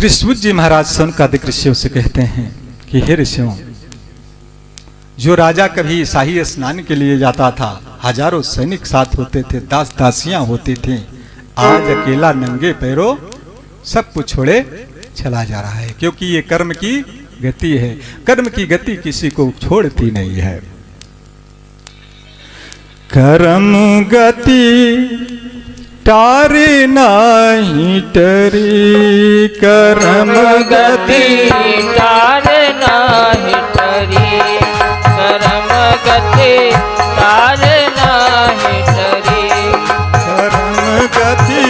श्री सूत जी महाराज सनकादिक ऋषियों से कहते हैं कि हे ऋषियों, जो राजा कभी शाही स्नान के लिए जाता था, हजारों सैनिक साथ होते थे, दास दासियां होती थी, आज अकेला नंगे पैरों सब कुछ छोड़े चला जा रहा है, क्योंकि ये कर्म की गति है। कर्म की गति किसी को छोड़ती नहीं है। कर्म गति तारे नाही टरी, कर्म गति तारे नाही टरी, कर्म गति तारे नाही टरी, कर्म गति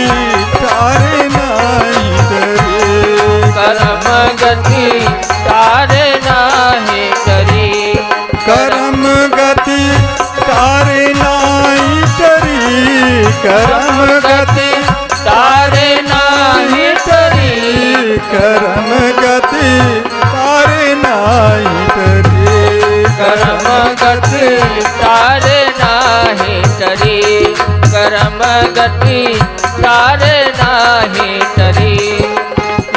तारे नाही टरी, कर्म गति तारे नाही टरी, कर्म गति तारे नाही टरी, कर्म गति तारे नाही टरी, कर्म गति तारे नाही टरी, कर्म गति तारे नाही टरी, कर्म गति तारे नाही टरी।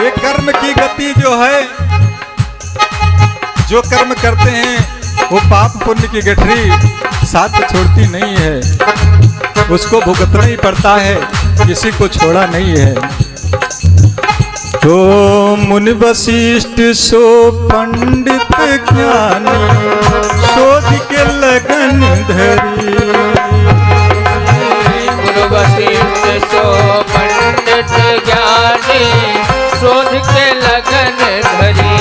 ये कर्म की गति जो है, जो कर्म करते हैं वो पाप पुण्य की गठरी साथ छोड़ती नहीं है, उसको भुगतना ही पड़ता है, किसी को छोड़ा नहीं है। तो मुनि वशिष्ठ सो पंडित ज्ञानी, शोध के लगन धरी, गुरु वशिष्ठ सो पंडित ज्ञानी, शोध के लगन धरी,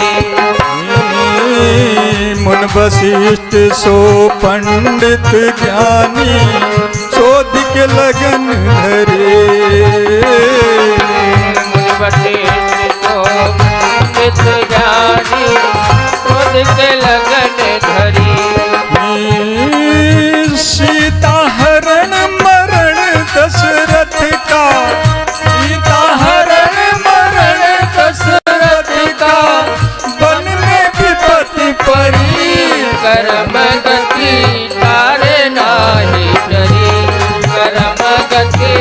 मुनि वशिष्ठ सो पंडित ज्ञानी, शोध के लगन धरे, मुनि वशिष्ठ सो पंडित ज्ञानी, शोध के लगन धरी। सीता हरण मरण दशरथ का, सीता हरण मरण दशरथ का, वन में विपत्ति पड़ी, कर्म गति तारे नाही टरी, कर्म गति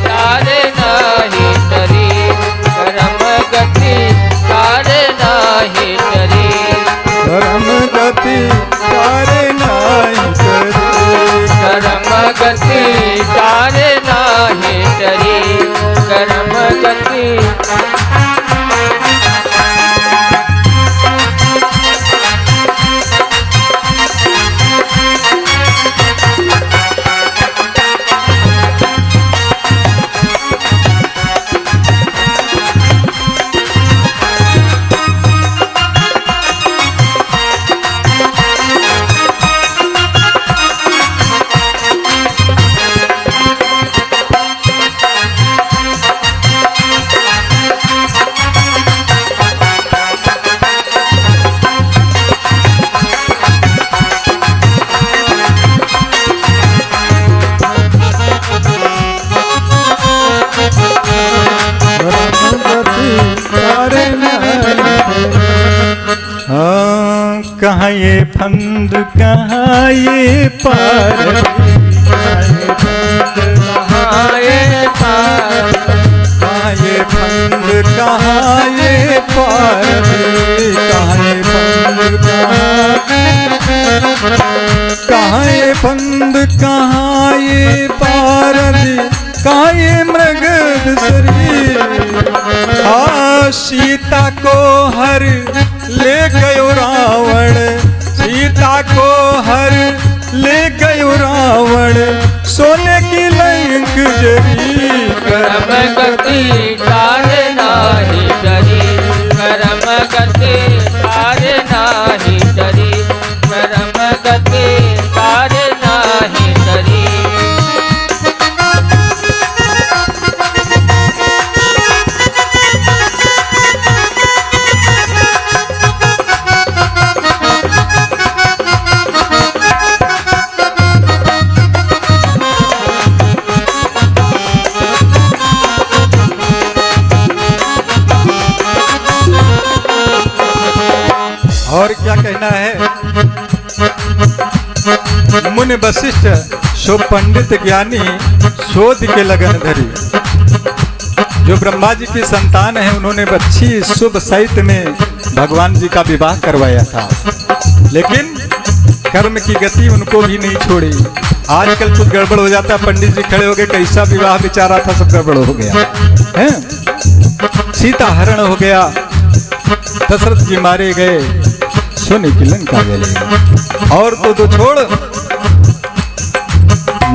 तारे नाही टरी, कर्म गति तारे नाही टरी, कर्म गति तारे नाही टरी, कर्म गति तारे नाही टरी, कर्म गति। कहाँ ये फंद कहाँ ये पार, कहाँ ये पार, कहाँ ये फंद कहाँ ये पार, कहाँ ये फंद कहाँ ये फंद कहाँ ये पार, कहाँ ये मृग शरीर। सीता को हर ले गयो रावण, सीता को हर ले गयो रावण, सोने की लंक जरी, कर्म गति तारे नाही टरी, कर्म गति तारे नाही टरी, कर्म गति तारे नाही टरी। और क्या कहना है? मुनि वशिष्ठ सो पंडित ज्ञानी, शोध के लगन धरी। जो ब्रह्मा जी की संतान है, उन्होंने अच्छी शुभ साहित्य में भगवान जी का विवाह करवाया था, लेकिन कर्म की गति उनको भी नहीं छोड़ी। आजकल कुछ गड़बड़ हो जाता, पंडित जी खड़े हो गए, कैसा विवाह विचारा था, सब गड़बड़ हो गया है। सीता हरण हो गया, दशरथ जी मारे गए, सोने की लंका गए। और तो छोड़,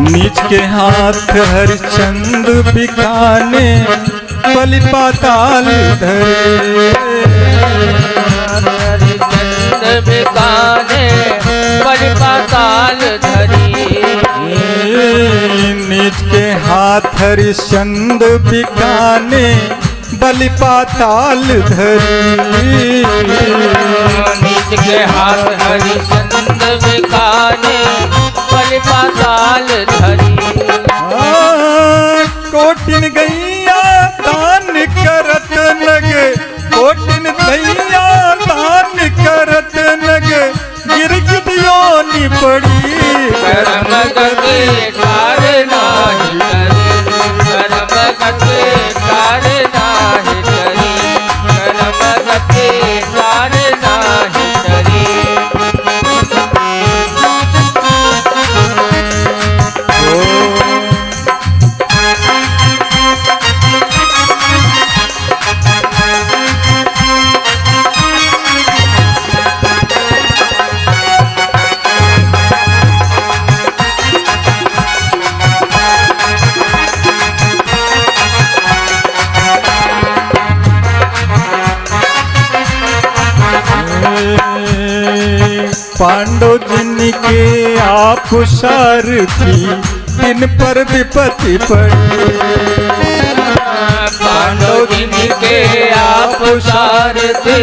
नीच के हाथ हरिश्चंद्र बिकाने बलि पाताल धरे। हरिश्चंद्र बिकाने बलि पाताल धरी। नीच के हाथ हरिश्चंद्र बिकाने बलि पाताल धरी। नीच के हाथ हरिश्चंद्र बिकाने बलि पाताल धरी। कोटिन गैया दान करत लगे, कोटिन गैया दान करत लगे, गिरगिटियों नि पड़ी। कर्म गति कार नाही करी, कर्म गति कार नाही करी, कर्म गति कार नाही करी। पांडव जिनके आप सारथी, दिन पर विपत्ति पड़ी। पांडव जिनके आप सारथी,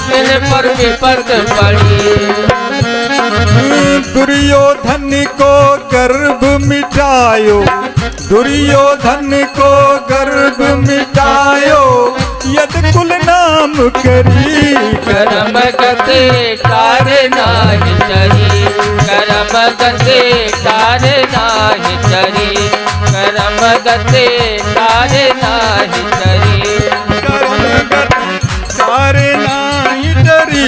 दिन पर विपत्ति पड़ी। दुर्योधन को गर्भ मिटायो, दुर्योधन को गर्भ मिटायो, यद कुल नाम करी। कर्म गति कार नाही चरी, कर्म गति कार नाही चरी, कर्म गति कार नाही चरी। कर्म गति कार नाही चरी,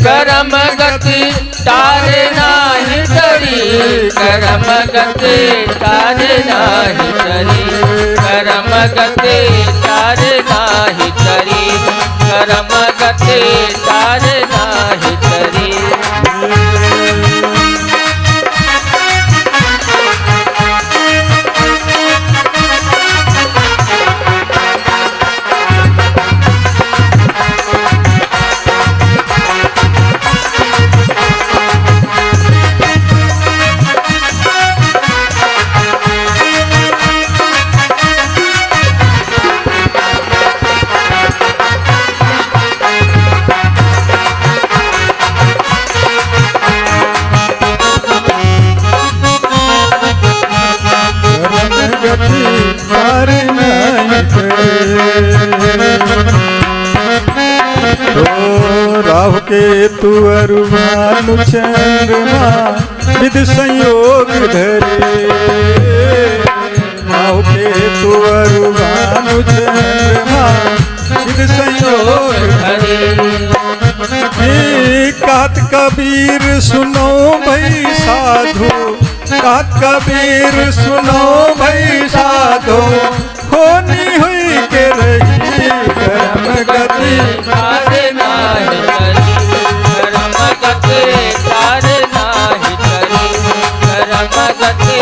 कर्म गति कार नाही चरी, कर्म गति कार नाही चरी, कर्म गति कार नाही चरी। तो राहु केतु अरु भानु चंद्रमा विध संयोग धरे। राहु केतु अरु भानु चंद्रमा विध संयोग धरे। कहत कबीर सुनो भई साधु, कहत कबीर सुनो भई साधु, होनी हुई के रही कर्म गति कार नाही करी, कर्म गति कार नाही करी, कर्म गति